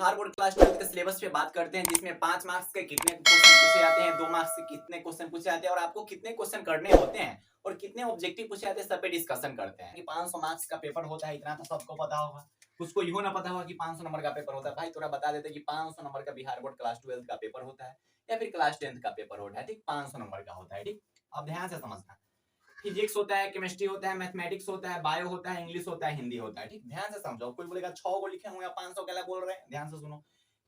Bihar board class 12 के syllabus पे बात करते हैं, जिसमें 5 मार्क्स के कितने क्वेश्चन पूछे जाते हैं, 2 मार्क्स के कितने क्वेश्चन पूछे जाते हैं और आपको कितने क्वेश्चन करने होते हैं और कितने ऑब्जेक्टिव पूछे जाते हैं, सब पे डिस्कशन करते हैं। कि 500 मार्क्स का पेपर होता है, इतना तो सबको पता होगा। कुछ को यूं ना पता होगा कि 500 नंबर का पेपर होता है। भाई थोड़ा बता देते कि 500 नंबर का बिहार बोर्ड क्लास 12 का पेपर होता है या फिर क्लास 10 का पेपर होता है। ठीक, 500 नंबर का होता है। ठीक, अब ध्यान से समझना। फिजिक्स होता है, केमिस्ट्री होता है, मैथमेटिक्स होता है, बायो होता है, इंग्लिश होता है, हिंदी होता है। ठीक, ध्यान से समझो। कोई बोलेगा 6 को लिखे हुए 500 क्या बोल रहे हैं, ध्यान से सुनो।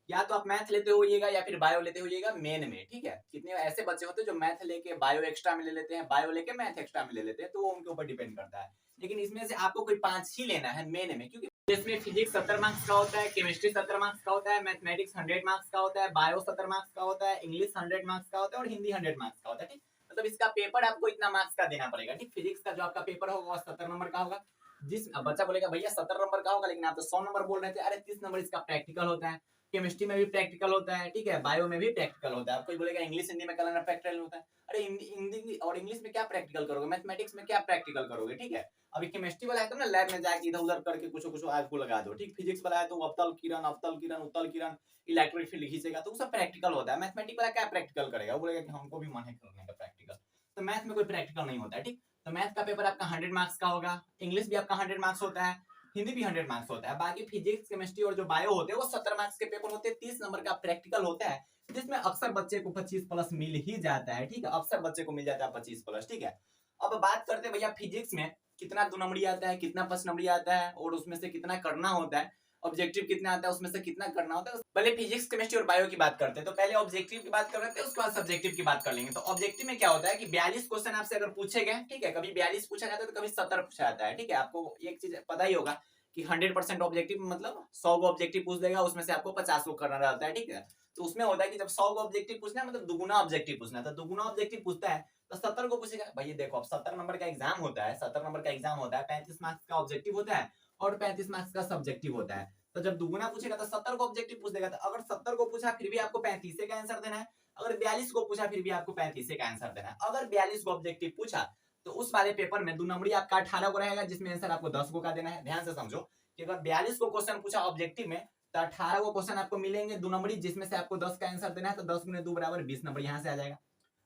या तो आप मैथ लेते होइएगा या फिर बायो लेते होइएगा मेन में। ठीक है, कितने ऐसे बच्चे होते हैं जो मैथ लेके बायो एक्स्ट्रा में ले लेते हैं, बायो लेके मैथ एक्स्ट्रा में ले लेते हैं, तो वो उनके ऊपर डिपेंड करता है। लेकिन इसमें से आपको कोई 5 ही लेना है मेन में, क्योंकि इसमें फिजिक्स 70 मार्क्स का होता है, केमिस्ट्री 70 मार्क्स का होता है, मैथमेटिक्स 100 मार्क्स का होता है, बायो 70 मार्क्स का होता है, इंग्लिश 100 मार्क्स का होता है और हिंदी 100 मार्क्स का होता है। ठीक, मतलब इसका पेपर आपको इतना मार्क्स का देना पड़ेगा। ठीक, फिजिक्स का जो आपका पेपर होगा 70 नंबर का होगा। जिस बच्चा बोलेगा भैया 70 नंबर का होगा, लेकिन आप तो 100 नंबर बोल रहे थे। अरे 30 नंबर इसका प्रैक्टिकल होता है, केमिस्ट्री में भी प्रैक्टिकल होता है। ठीक है, बायो में भी प्रैक्टिकल होता है। कोई बोलेगा इंग्लिश हिंदी में कलर प्रैक्टिकल होता है। अरे हिंदी और इंग्लिश में क्या प्रैक्टिकल करोगे, मैथमेटिक्स में क्या प्रैक्टिकल करोगे। ठीक है, अभी केमिस्ट्री वाला है तो ना लैब में जाके इधर उधर करके कुछ कुछ आज को लगा दो। ठीक, फिजिक्स वाला है तो अवतल किरण उत्तल किरण इलेक्ट्रिक फील्ड खींचेगा, तो सब प्रैक्टिकल होता है। मैथमेटिक्स वाला क्या प्रैक्टिकल करेगा, वो बोलेगा कि हमको भी मन है करने का प्रैक्टिकल। तो मैथ में कोई प्रैक्टिकल नहीं होता है। ठीक, तो मैथ का पेपर आपका 100 मार्क्स का होगा, इंग्लिश भी आपका 100 मार्क्स होता है, हिंदी भी 100 मार्क्स होता है। बाकी फिजिक्स केमिस्ट्री और जो बायो होते हैं वो 70 मार्क्स के पेपर होते हैं। 30 नंबर का प्रैक्टिकल होता है, जिसमें अक्सर बच्चे को 25 प्लस मिल ही जाता है। ठीक है, अक्सर बच्चे को मिल जाता है 25 प्लस। ठीक है, अब बात करते हैं भैया फिजिक्स में कितना 2 नंबरी आता है, कितना 5 नंबरी आता है और उसमें से कितना करना होता है, ऑब्जेक्टिव कितना आता है, उसमें से कितना करना होता है। पहले फिजिक्स केमिस्ट्री और बायो की बात करते हैं। तो पहले ऑब्जेक्टिव की बात कर रहे थे, उसके बाद सब्जेक्टिव की बात कर लेंगे। तो ऑब्जेक्टिव में क्या होता है कि 42 क्वेश्चन आपसे अगर पूछे गए, ठीक है, कभी 42 पूछा जाता है तो कभी 70 पूछा जाता है। ठीक है, आपको एक चीज पता ही होगा कि 100% ऑब्जेक्टिव मतलब 100 को ऑब्जेक्टिव पूछ देगा, उसमें से आपको 50 को करना रहता है। ठीक है, तो उसमें होता है कि जब 100 को ऑब्जेक्टिव पूछना है मतलब दुगुना ऑब्जेक्टिव पूछना है, तो दुगुना ऑब्जेक्टिव पूछता है तो 70 को पूछेगा। भाई देखो, अब 70 नंबर का एग्जाम होता है, 70 नंबर का एग्जाम होता है, 35 मार्क्स का ऑब्जेक्टिव होता है और 35 मार्क्स का सब्जेक्टिव होता है। तो जब दुगुना पूछेगा तो 70 को ऑब्जेक्टिव पूछ देगा। तो अगर 70 को पूछा फिर भी आपको 35 का आंसर देना है, अगर 42 को पूछा फिर भी आपको 35 का आंसर देना है। अगर 42 को ऑब्जेक्टिव पूछा तो उस वाले पेपर में 2 नंबरी आपका 18 को रहेगा, जिसमें आंसर आपको 10 को का देना है। ध्यान से समझो कि अगर 42 को क्वेश्चन पूछा ऑब्जेक्टिव में तो 18 को क्वेश्चन आपको मिलेंगे 2 नंबरी, जिसमें से आपको 10 का आंसर देना है। तो 10 गुने 2 बराबर 20 नंबर यहाँ से आ जाएगा।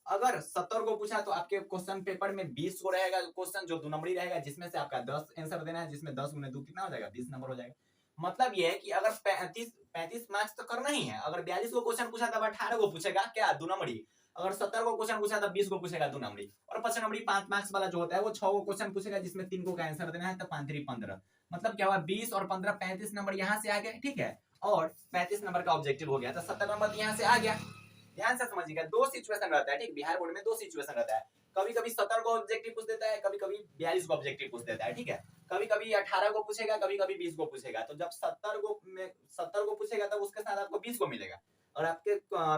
अगर 70 को पूछा तो आपके क्वेश्चन पेपर में 20 को रहेगा क्वेश्चन, जो 2 नंबरी रहेगा, जिसमें से आपका 10 आंसर देना है, जिसमें 10 गुने 2 कितना हो जाएगा, 20 नंबर हो जाएगा। मतलब ये है कि अगर 35 मार्क्स तो करना ही है। अगर 42 को क्वेश्चन पूछा तब 18 को पूछेगा क्या, 2 नंबरी। अगर 70 को क्वेश्चन पूछा तब 20 को पूछेगा 2 नंबरी। और 5 नंबरी 5 मार्क्स वाला जो होता है वो 6 को क्वेश्चन पूछेगा, जिसमें 3 को का आंसर देना है। तो 5 3 15, मतलब क्या हुआ, 20 और 15 35 नंबर यहाँ से आ गए। ठीक है, और 35 नंबर का ऑब्जेक्टिव हो गया, तो 70 नंबर यहाँ से आ गया। ध्यान से समझिएगा, 2 सिचुएशन रहता है। ठीक, बिहार बोर्ड में 2 सिचुएशन रहता है। कभी कभी 70 को ऑब्जेक्टिव पूछ देता है, कभी कभी 42 को ऑब्जेक्टिव पूछ देता है। ठीक है, कभी कभी 18 को पूछेगा, कभी कभी 20 को पूछेगा। तो जब 70 को पूछेगा तब उसके साथ आपको 20 को मिलेगा, और आपके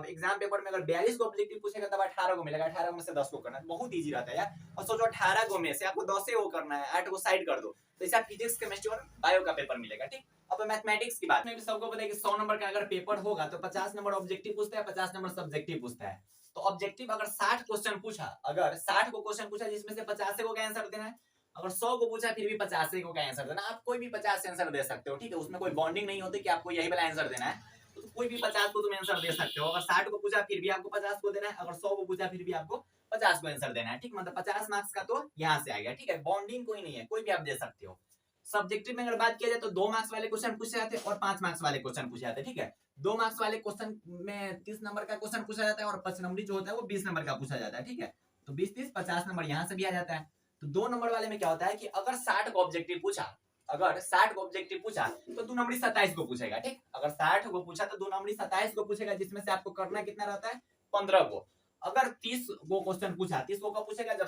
एग्जाम पेपर में अगर 42 को ऑब्जेक्टिव पूछेगा तब 18 को मिलेगा। 18 में से 10 को करना है, बहुत इजी रहता है यार। और सोचो 18 को में से आपको 10 वो करना है, 8 को साइड कर दो, तो ऐसा फिजिक्स केमिस्ट्री और बायो का पेपर मिलेगा। ठीक, अब मैथमेटिक्स की बात में भी सबको पता है कि 100 नंबर का अगर पेपर होगा तो 50 नंबर ऑब्जेक्टिव पूछता है, 50 नंबर सब्जेक्टिव पूछता है। तो ऑब्जेक्टिव अगर 60 क्वेश्चन पूछा, अगर 60 को क्वेश्चन पूछा जिसमें से 50 को आंसर देना है, अगर 100 को पूछा फिर भी 50 को आंसर देना। आप कोई भी 50 आंसर दे सकते हो। ठीक है, उसमें कोई बॉन्डिंग नहीं होती कि आपको यही वाला आंसर देना है, तो कोई भी 50 को तुम आंसर दे सकते हो। अगर 60 को पूछा फिर भी आपको 50 को देना है, अगर 100 को पूछा फिर भी आपको 50 को आंसर देना है। ठीक, मतलब 50 मार्क्स का तो यहाँ से आ गया। ठीक है, बॉन्डिंग कोई नहीं है, कोई भी आप दे सकते हो। सब्जेक्टिव में अगर बात किया जाए तो 2 मार्क्स वाले क्वेश्चन पूछे जाते हैं और 5 मार्क्स वाले क्वेश्चन पूछे जाते हैं। ठीक है, 2 मार्क्स वाले क्वेश्चन में 30 नंबर का क्वेश्चन पूछा जाता है और 5 नंबरी जो होता है वो 20 नंबर का पूछा जाता है। ठीक है, तो 20 30 50 नंबर यहाँ से भी आ जाता है। तो 2 नंबर वाले में क्या होता है कि अगर 60 को ऑब्जेक्टिव पूछा, अगर 60 को ऑब्जेक्टिव पूछा तो 2 नंबरी 27 को पूछेगा। ठीक, अगर 60 को पूछा तो 2 नंबरी 27 को पूछेगा, जिसमें से आपको करना कितना रहता है, 15 को। अगर 30 को क्वेश्चन पूछा, 30 को कब पूछेगा, जब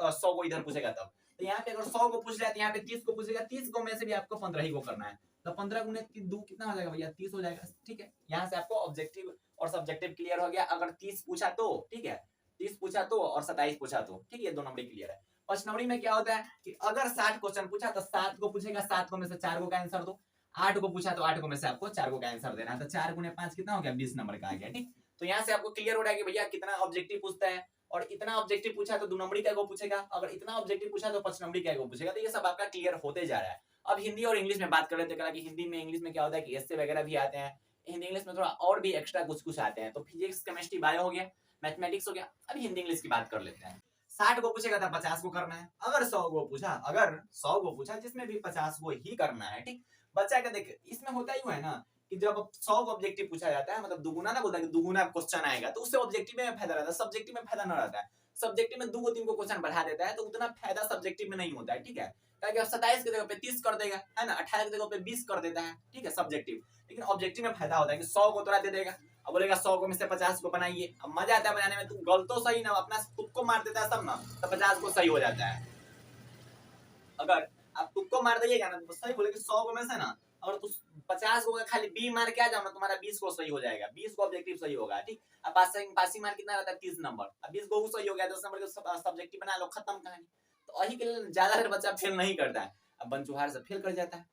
100 को इधर पूछेगा तब। तो यहाँ पे अगर 100 को पूछ लिया तो यहाँ पे 30 को पूछेगा, 30 को में से भी आपको 15 ही को करना है। तो 15 गुने 2 कितना हो जाएगा भैया, 30 हो जाएगा। ठीक है, यहाँ से आपको ऑब्जेक्टिव और सब्जेक्टिव क्लियर हो गया। अगर 30 पूछा तो, ठीक है, 30 पूछा तो और 27 पूछा तो, ठीक है, 2 नंबर क्लियर है। 5 नंबर में क्या होता है कि अगर 60 क्वेश्चन पूछा तो 7 को पूछेगा, 7 को में से 4 को का आंसर दो। 8 को पूछा तो 8 को में से आपको 4 को का आंसर देना है। तो 4 गुने 5 कितना हो गया, 20 नंबर का आ गया। ठीक, तो यहाँ से आपको क्लियर हो रहा है कि भैया कितना ऑब्जेक्टिव पूछता है, और इतना ऑब्जेक्टिव पूछा तो 2 नंबरी का पूछेगा, अगर इतना ऑब्जेक्टिव पूछा तो 5 नंबरी का पूछेगा। तो ये सब आपका क्लियर होते जा रहा है। अब हिंदी और इंग्लिश में बात कर लेते हैं कि हिंदी में इंग्लिश में क्या होता है कि एस्से वगैरह भी आते हैं, हिंदी इंग्लिश में थोड़ा और भी एक्स्ट्रा कुछ कुछ आते हैं। तो फिजिक्स केमिस्ट्री बायो हो गया, मैथमेटिक्स हो गया। अभी हिंदी इंग्लिश की बात कर लेते हैं। 60 को पूछेगा था 50 को करना है। अगर 100 को पूछा जिसमें भी 50 को ही करना है, ठीक। बच्चा का देख इसमें होता ही हुआ है ना कि जब 100 को ऑब्जेक्टिव पूछा जाता है, मतलब दुगुना ना बोलता है कि दुगुना क्वेश्चन आएगा, तो उससे ऑब्जेक्टिव में फायदा रहता है, सब्जेक्टिव में फायदा ना रहता है। सब्जेक्टिव में 2 को 3 को क्वेश्चन बढ़ा देता है, तो उतना फायदा सब्जेक्टिव में नहीं होता है, ठीक है। ताकि 27 की जगह पे 30 कर देगा, है ना, 18 की जगह पे 20 कर देता है, ठीक है, सब्जेक्टिव। लेकिन ऑब्जेक्टिव में फायदा होता है कि 100 को तोड़ा दे देगा, अब बोलेगा 100 को में से 50 को बनाइए। अब मजा आता है बनाने में, तू गलतो सही ना अपना तुक्को मार देता है सब ना, तो 50 को सही हो जाता है। अगर आप तुक्को मार दीजिएगा ना तो सही बोले कि 100 को में से ना, और तुम 50 को खाली बी मार के आ जाओ ना, तुम्हारा 20 को सही हो जाएगा, 20 को ऑब्जेक्टिव सही होगा, ठीक। अब पासिंग मार्क कितना रहता है 30 नंबर, अब 20 को सही हो गया, 10 नंबर का सब्जेक्टिव बना लो, खत्म कहानी। तो वही के लिए ज्यादातर बच्चा फेल नहीं करता है, अब बनचुहार से फेल कर जाता है।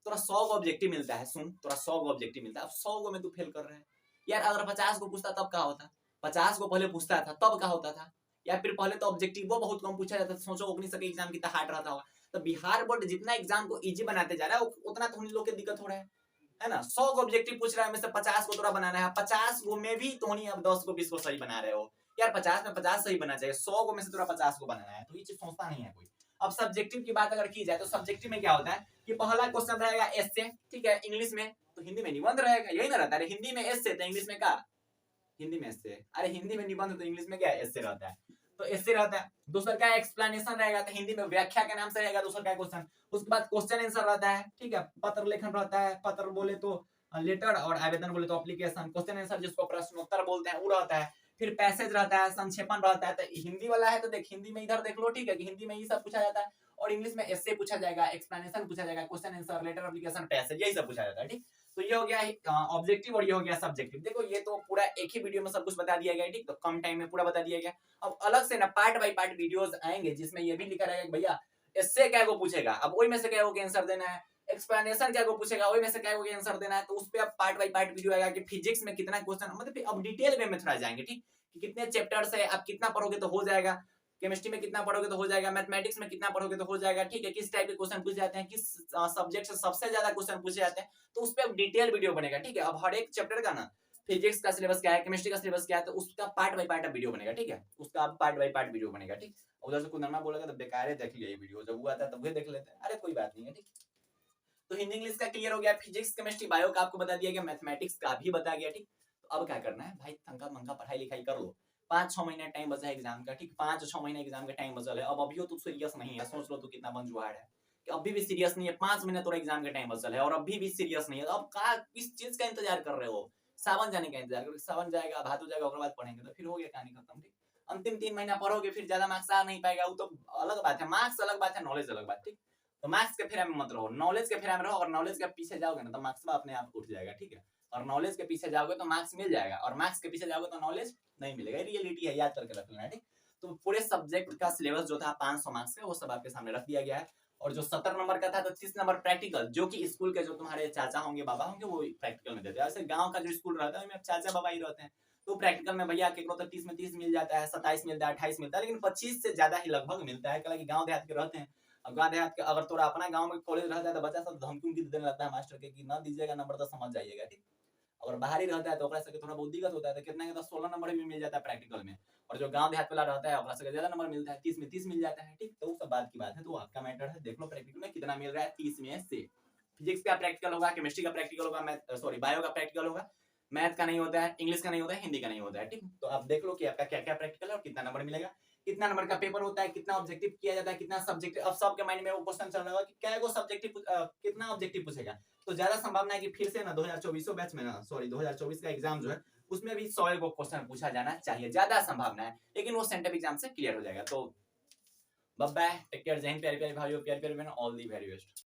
तोरा 100 को ऑब्जेक्टिव मिलता है, सुन, तोरा 100 को ऑब्जेक्टिव मिलता है, अब 100 को में तू फेल कर रहा है यार। अगर 50 को पूछता तब क्या होता, 50 को पहले पूछता था तब क्या होता था, या फिर पहले तो ऑब्जेक्टिव वो बहुत कम पूछा जाता था। सोचो ओपनिंग के एग्जाम कितना हार्ड रहता होगा। तो बिहार बोर्ड जितना एग्जाम को इजी बनाते जा रहा है उतना तो उन लोग के दिक्कत हो रहा है ना। 100 को ऑब्जेक्टिव पूछ रहा है, में से 50 को तोरा बनाना है, 50 को में भी तो नहीं, अब 10 को 20 को सही बना रहे हो यार। 50 में 50 सही बना चाहिए, 100 को में से तोरा 50 को बनाना है, तो ये चीज सोचता नहीं है कोई। अब सब्जेक्टिव की बात अगर की जाए तो सब्जेक्टिव में क्या होता है कि पहला क्वेश्चन रहेगा एस से, ठीक है, इंग्लिश में, तो हिंदी में निबंध रहेगा, यही ना रहता है। हिंदी में एस से तो इंग्लिश में क्या, हिंदी में एस से, अरे हिंदी में निबंध तो इंग्लिश में क्या एस से रहता है, तो एस से रहता है। दूसरा का एक्सप्लेनेशन रहेगा, तो हिंदी में व्याख्या के नाम से रहेगा दूसरा का क्वेश्चन। उसके बाद क्वेश्चन आंसर रहता है, ठीक है, पत्र लेखन रहता है, पत्र बोले तो लेटर, और आवेदन बोले तो एप्लीकेशन। क्वेश्चन आंसर जिसको प्रश्नोत्तर बोलते हैं वो रहता है। फिर पैसेज रहता है, संक्षेपण रहता है। तो हिंदी वाला है तो देख हिंदी में इधर देख लो, ठीक है, कि हिंदी में ये सब पूछा जाता है, और इंग्लिश में एस से पूछा जाएगा, एक्सप्लेनेशन पूछा जाएगा, question answer, letter, application, passage, यही सब पूछा जाता है, ठीक। तो ये हो गया ऑब्जेक्टिव और ये हो गया सब्जेक्टिव। देखो ये तो पूरा एक ही वीडियो में सब कुछ बता दिया गया, ठीक, तो कम टाइम में पूरा बता दिया गया। अब अलग से ना पार्ट बाय पार्ट वीडियोस आएंगे जिसमें ये भी लिखा रहेगा कि भैया इससे क्या को पूछेगा, अब वही में से क्या को आंसर देना है, एक्सप्लेनेशन क्या को पूछेगा वही में से क्या को आंसर देना है। तो उस पे अब पार्ट बाय पार्ट वीडियो आएगा कि फिजिक्स में कितना क्वेश्चन, मतलब अब डिटेल वे में थोड़ा जाएंगे, ठीक, कि कितने चैप्टर्स है, आप कितना पढ़ोगे तो हो जाएगा, केमिस्ट्री में कितना पढ़ोगे तो हो जाएगा, मैथमेटिक्स में कितना पढ़ोगे तो हो जाएगा, ठीक है, किस टाइप के क्वेश्चन पूछे जाते हैं, किस सब्जेक्ट से सबसे ज्यादा क्वेश्चन पूछे जाते हैं, तो उस पे अब डिटेल वीडियो बनेगा, ठीक है। अब हर एक चैप्टर का ना फिजिक्स का सिलेबस क्या है, केमिस्ट्री का सिलेबस क्या है, तो उसका पार्ट बाय पार्ट वीडियो बनेगा, ठीक है, उसका अब पार्ट बाय पार्ट वीडियो बनेगा, ठीक। उधर से कुंदनमा बोलेगा तो बेकार है, देख लिया ये वीडियो, जब हुआ था तब भी देख लेते हैं, अरे कोई बात नहीं है, ठीक। तो हिंदी इंग्लिश का क्लियर हो गया, फिजिक्स केमिस्ट्री बायो का आपको बता दिया गया, मैथमेटिक्स का भी बता गया, ठीक। तो अब क्या करना है भाई, तंका मंका पढ़ाई लिखाई कर लो, 5-6 महीने टाइम बचा है एग्जाम का, ठीक, 5-6 महीने एग्जाम का टाइम बचा है। अब अभी तो सीरियस नहीं है, सोच लो तो कितना बंजुआड़ है कि अभी भी सीरियस नहीं है, 5 महीने तो एग्जाम का टाइम बचा है और अभी भी सीरियस नहीं है। अब कहा किस चीज का इंतजार कर रहे हो, सावन जाने का इंतजार करो, सावन जाएगा भादो जाएगा उसके बाद पढ़ेंगे, तो फिर हो गया कहानी खत्म, ठीक। अंतिम 3 महीना पढ़ोगे फिर ज्यादा मार्क्स आ नहीं पाएगा, वो तो अलग बात है, मार्क्स अलग बात है, नॉलेज अलग बात, ठीक। तो मार्क्स के फेरा में मत रहो, नॉलेज के फेरा में रहो, और नॉलेज के पीछे जाओगे ना तो मार्क्स अपने आप उठ जाएगा, ठीक है। और नॉलेज के पीछे जाओगे तो मार्क्स मिल जाएगा, और मार्क्स के पीछे जाओगे तो नॉलेज नहीं मिलेगा, रियलिटी है, याद करके रख लेना, ठीक। तो पूरे सब्जेक्ट का सिलेबस जो था 500 मार्क्स का वो सब आपके सामने रख दिया गया है। और जो 70 नंबर का था तो 30 नंबर प्रैक्टिकल, जो कि स्कूल के जो तुम्हारे चाचा होंगे बाबा होंगे वो प्रैक्टिकल में देते हैं। ऐसे गांव का जो स्कूल रहता है उसमें चाचा बाबा ही रहते हैं, तो प्रैक्टिकल में भैया केकरो तो 30 में 30 मिल जाता है, 27 मिलता है, 28 मिलता है, लेकिन 25 से ज्यादा ही लगभग मिलता है, क्योंकि गाँव देहात के रहते हैं। अब गाँव देहात के अगर तोरा अपना गाँव में कॉलेज रहता है तो बच्चा सब धमकी देने लगता है मास्टर के कि ना दीजिएगा नंबर तो समझ जाइएगा, ठीक। अगर बाहरी रहता है तो ओकरा से थोड़ा बहुत दिक्कत होता है, तो कितना के 16 नंबर भी मिल जाता है प्रैक्टिकल में। और जो गांव देहात वाला रहता है ओकरा से ज्यादा नंबर मिलता है, 30 में 30 मिल जाता है, ठीक। तो वो सब बात की बात है, तो आपका मैटर है, देख लो प्रैक्टिकल में कितना मिल रहा है, 30 में से। फिजिक्स का प्रैक्टिकल होगा, केमिस्ट्री का प्रैक्टिकल होगा, बायो का प्रैक्टिकल होगा, मैथ का नहीं होता है, इंग्लिश का नहीं होता है, हिंदी का नहीं होता है, ठीक। तो आप देख लो कि आपका क्या क्या प्रैक्टिकल है और कितना नंबर मिलेगा, कितना नंबर का पेपर होता है, कितना ऑब्जेक्टिव किया जाता है, कितना सब्जेक्टिव। अब सबके माइंड में वो क्वेश्चन चल रहा होगा कि क्या को सब्जेक्टिव कितना ऑब्जेक्टिव पूछेगा। तो ज्यादा संभावना है कि फिर से ना 2024 बैच में ना 2024 का एग्जाम जो है उसमें भी 100 को क्वेश्चन पूछा जाना चाहिए, ज्यादा संभावना है, लेकिन वो सेंटर एग्जाम से क्लियर हो जाएगा। तो बाय बाय, टेक केयर, जय हिंद प्यारे प्यारे भाइयों, प्यारे प्यारे बहनों, ऑल दी वेरी बेस्ट।